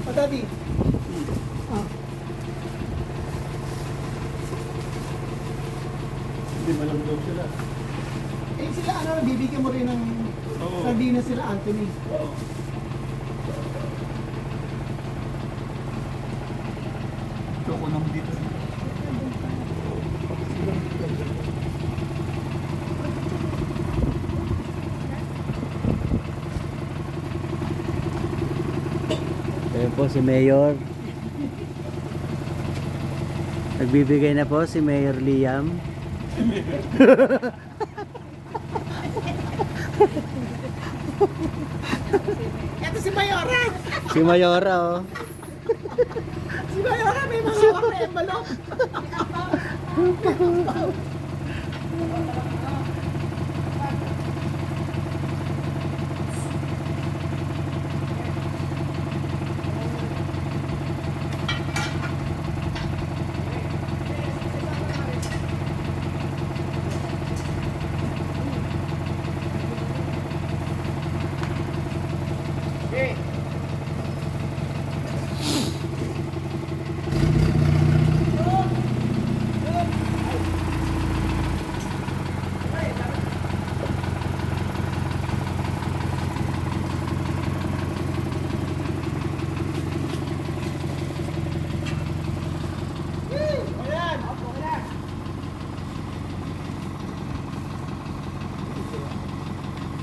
O, Daddy. Ah. Hindi malamdaw sila. Eh sila ano, bibigyan mo rin ng Oo. sardinas sila, Anthony. Oo. Ito ko nang dito. Ayan po si Mayor. Nagbibigay na po si Mayor Liam. Ito si Mayora! Si Mayora oh. Si Mayora may mga hawak na envelope!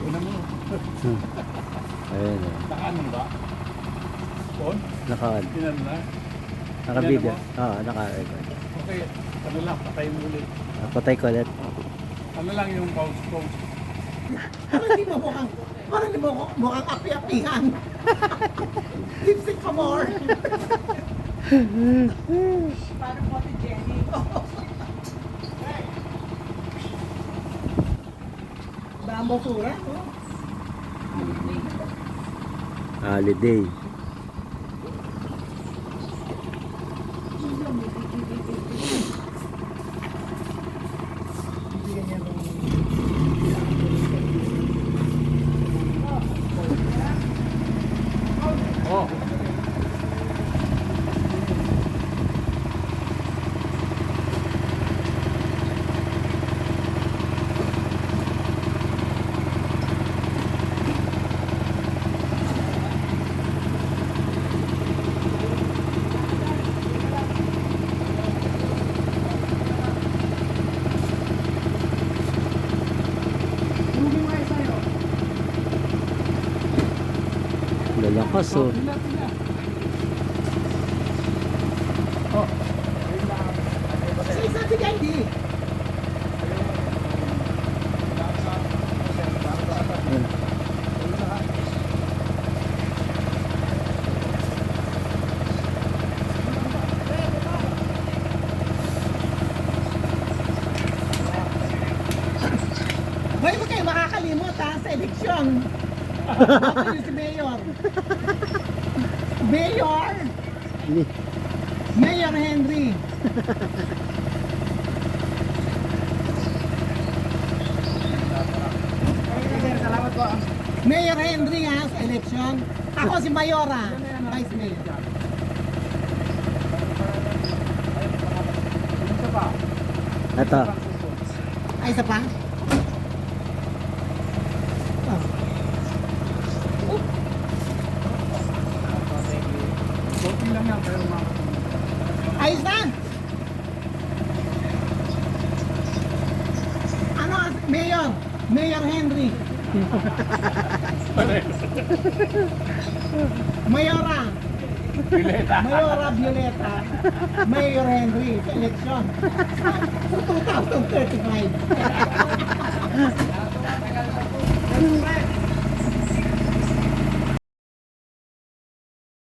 Una mo. Ayan oh. Nakaanon ba? On? Naka-on. Tinan na. Naka-video. Oo, naka-record. Okay. Ano lang, patay mo ulit. Patay ko ulit. Ano lang yung pause. Parang di mo mukhang api-apihan. Lipstick pa more. Parang mo si Jenny. Daan basura, oh. Holiday. Oh. Lalakas oh. Oh. Sa isa si Candy. Hoy, huwag kayo makakalimot ha, sa eleksyon. Bakit yun si Mayor? Mayor! Mayor Henry! Salamat po. Mayor Henry ha, sa eleksyon. Ako si Mayora, Vice Mayor. Ito. Ay, isa pa? Konti lang yan, pero mga Ayos na! Ano, Mayor? Mayor Henry. Mayora. Pileta. Mayora Violeta. Mayor Henry sa eleksyon. For 2035.